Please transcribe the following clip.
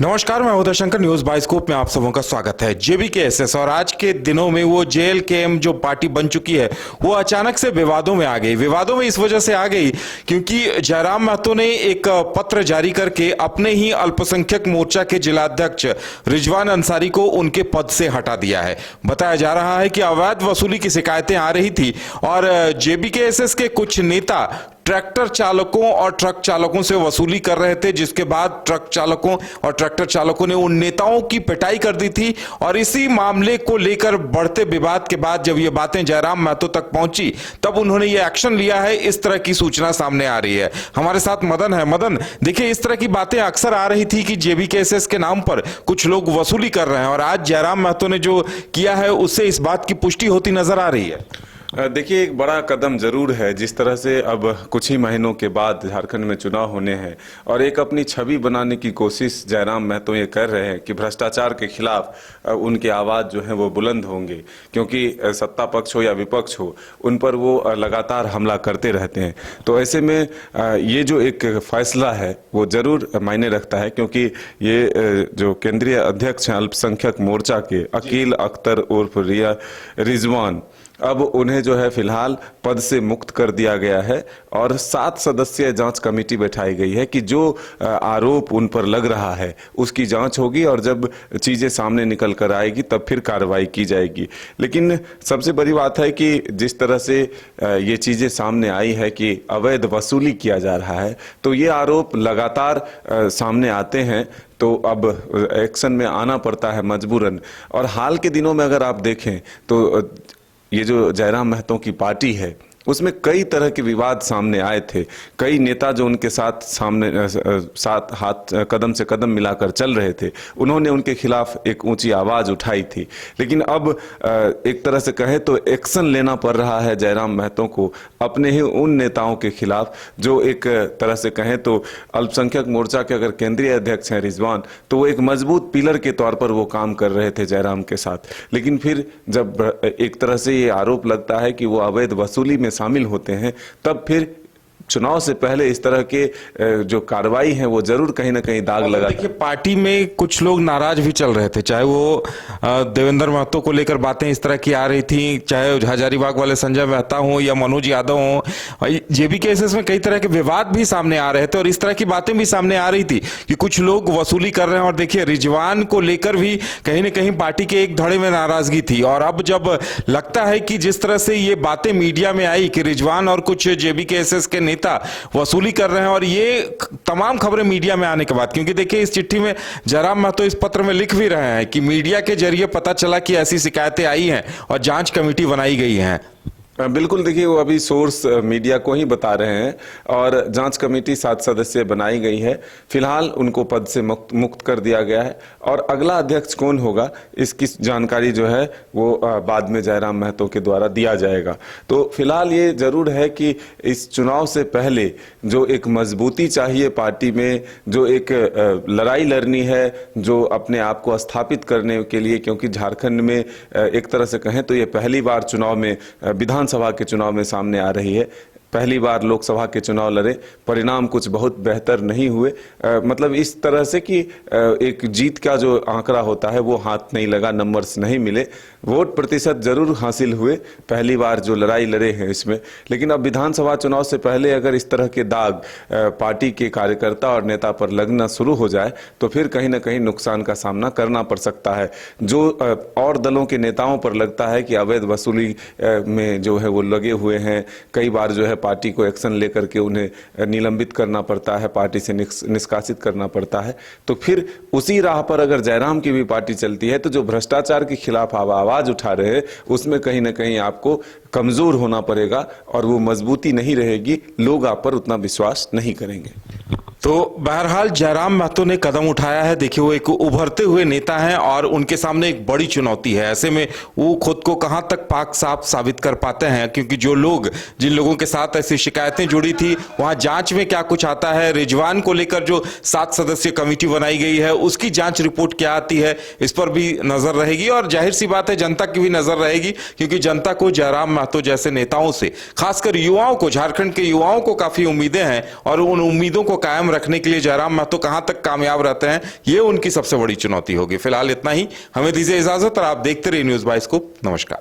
नमस्कार, मैं Uday Shankar. News bioscope में आप सबों का स्वागत है। जेबीकेएसएस और आज के दिनों में वो जेएलकेएम जो पार्टी बन चुकी है वो अचानक से विवादों में आ गई। विवादों में इस वजह से आ गई क्योंकि जयराम महतो ने एक पत्र जारी करके अपने ही अल्पसंख्यक मोर्चा के जिलाध्यक्ष रिजवान अंसारी को उनके पद से हटा दिया है। बताया जा रहा है कि अवैध वसूली की शिकायतें आ रही थी और जेबीकेएसएस के कुछ नेता ट्रैक्टर चालकों और ट्रक चालकों से वसूली कर रहे थे, जिसके बाद ट्रक चालकों और ट्रैक्टर चालकों ने उन नेताओं की पिटाई कर दी थी। और इसी मामले को लेकर बढ़ते विवाद के बाद जब ये बातें जयराम महतो तक पहुंची तब उन्होंने ये एक्शन लिया है। इस तरह की सूचना सामने आ रही है। हमारे साथ मदन है। मदन, देखिए, इस तरह की बातें अक्सर आ रही थी कि जेबीकेएसएस के नाम पर कुछ लोग वसूली कर रहे हैं और आज जयराम महतो ने जो किया है उससे इस बात की पुष्टि होती नजर आ रही है। देखिए, एक बड़ा कदम जरूर है। जिस तरह से अब कुछ ही महीनों के बाद झारखंड में चुनाव होने हैं और एक अपनी छवि बनाने की कोशिश जयराम महतो ये कर रहे हैं कि भ्रष्टाचार के खिलाफ उनकी आवाज़ जो है वो बुलंद होंगे, क्योंकि सत्ता पक्ष हो या विपक्ष हो उन पर वो लगातार हमला करते रहते हैं। तो ऐसे में ये जो एक फैसला है वो जरूर मायने रखता है, क्योंकि ये जो केंद्रीय अध्यक्ष हैं अल्पसंख्यक मोर्चा के अकील अख्तर उर्फ रिजवान, अब उन्हें जो है फिलहाल पद से मुक्त कर दिया गया है और 7 सदस्यीय जांच कमेटी बैठाई गई है कि जो आरोप उन पर लग रहा है उसकी जांच होगी और जब चीजें सामने निकल कर आएगी तब फिर कार्रवाई की जाएगी। लेकिन सबसे बड़ी बात है कि जिस तरह से ये चीजें सामने आई है कि अवैध वसूली किया जा रहा है, तो ये आरोप लगातार सामने आते हैं, तो अब एक्शन में आना पड़ता है मजबूरन। और हाल के दिनों में अगर आप देखें तो ये जो जयराम महतो की पार्टी है उसमें कई तरह के विवाद सामने आए थे। कई नेता जो उनके साथ हाथ कदम से कदम मिलाकर चल रहे थे, उन्होंने उनके खिलाफ एक ऊंची आवाज उठाई थी। लेकिन अब एक तरह से कहें तो एक्शन लेना पड़ रहा है जयराम महतो को अपने ही उन नेताओं के खिलाफ जो एक तरह से कहें तो अल्पसंख्यक मोर्चा के अगर केंद्रीय अध्यक्ष हैं रिजवान, तो वो एक मजबूत पिलर के तौर पर वो काम कर रहे थे जयराम के साथ। लेकिन फिर जब एक तरह से ये आरोप लगता है कि वो अवैध वसूली में शामिल होते हैं, तब फिर चुनाव से पहले इस तरह के जो कार्रवाई है वो जरूर कहीं ना कहीं दाग लगा। देखिए, पार्टी में कुछ लोग नाराज भी चल रहे थे, चाहे वो देवेंद्र महतो को लेकर बातें इस तरह की आ रही थी, चाहे हजारीबाग वाले संजय मेहता हो या मनोज यादव हो। जेबीकेएसएस में कई तरह के विवाद भी सामने आ रहे थे और इस तरह की बातें भी सामने आ रही थी कि कुछ लोग वसूली कर रहे हैं। और देखिए, रिजवान को लेकर भी कहीं ना कहीं पार्टी के एक धड़े में नाराजगी थी। और अब जब लगता है कि जिस तरह से ये बातें मीडिया में आई कि रिजवान और कुछ जेबीकेएसएस के नेता वसूली कर रहे हैं, और ये तमाम खबरें मीडिया में आने के बाद, क्योंकि देखिए इस चिट्ठी में जयराम महतो इस पत्र में लिख भी रहे हैं कि मीडिया के जरिए पता चला कि ऐसी शिकायतें आई हैं और जांच कमेटी बनाई गई है। बिल्कुल, देखिए, वो अभी सोर्स मीडिया को ही बता रहे हैं और जांच कमेटी 7 सदस्यीय बनाई गई है। फिलहाल उनको पद से मुक्त कर दिया गया है और अगला अध्यक्ष कौन होगा इसकी जानकारी जो है वो बाद में जयराम महतो के द्वारा दिया जाएगा। तो फिलहाल ये जरूर है कि इस चुनाव से पहले जो एक मजबूती चाहिए पार्टी में, जो एक लड़ाई लड़नी है, जो अपने आप को स्थापित करने के लिए, क्योंकि झारखंड में एक तरह से कहें तो ये पहली बार चुनाव में विधानसभा के चुनाव में सामने आ रही है। पहली बार लोकसभा के चुनाव लड़े, परिणाम कुछ बहुत बेहतर नहीं हुए। मतलब इस तरह से कि एक जीत का जो आंकड़ा होता है वो हाथ नहीं लगा, नंबर्स नहीं मिले, वोट प्रतिशत जरूर हासिल हुए पहली बार जो लड़ाई लड़े हैं इसमें। लेकिन अब विधानसभा चुनाव से पहले अगर इस तरह के दाग पार्टी के कार्यकर्ता और नेता पर लगना शुरू हो जाए तो फिर कहीं ना कहीं नुकसान का सामना करना पड़ सकता है। जो और दलों के नेताओं पर लगता है कि अवैध वसूली में जो है वो लगे हुए हैं, कई बार जो है पार्टी को एक्शन लेकर के उन्हें निलंबित करना पड़ता है, पार्टी से निष्कासित करना पड़ता है। तो फिर उसी राह पर अगर जयराम की भी पार्टी चलती है तो जो भ्रष्टाचार के खिलाफ आवाज उठा रहे हैं उसमें कहीं ना कहीं आपको कमजोर होना पड़ेगा और वो मजबूती नहीं रहेगी, लोग आप पर उतना विश्वास नहीं करेंगे। तो बहरहाल जयराम महतो ने कदम उठाया है। देखिए, वो एक उभरते हुए नेता हैं और उनके सामने एक बड़ी चुनौती है। ऐसे में वो खुद को कहां तक पाक साफ साबित कर पाते हैं, क्योंकि जो लोग, जिन लोगों के साथ ऐसी शिकायतें जुड़ी थी, वहां जांच में क्या कुछ आता है, रिजवान को लेकर जो 7 सदस्यीय कमेटी बनाई गई है उसकी जांच रिपोर्ट क्या आती है, इस पर भी नजर रहेगी। और जाहिर सी बात है जनता की भी नजर रहेगी, क्योंकि जनता को जयराम महतो जैसे नेताओं से, खासकर युवाओं को, झारखंड के युवाओं को काफी उम्मीदें हैं और उन उम्मीदों को कायम रखने के लिए जयराम महतो कहां तक कामयाब रहते हैं, ये उनकी सबसे बड़ी चुनौती होगी। फिलहाल इतना ही, हमें दीजिए इजाजत और आप देखते रहिए न्यूज़ बाइस्कोप। नमस्कार।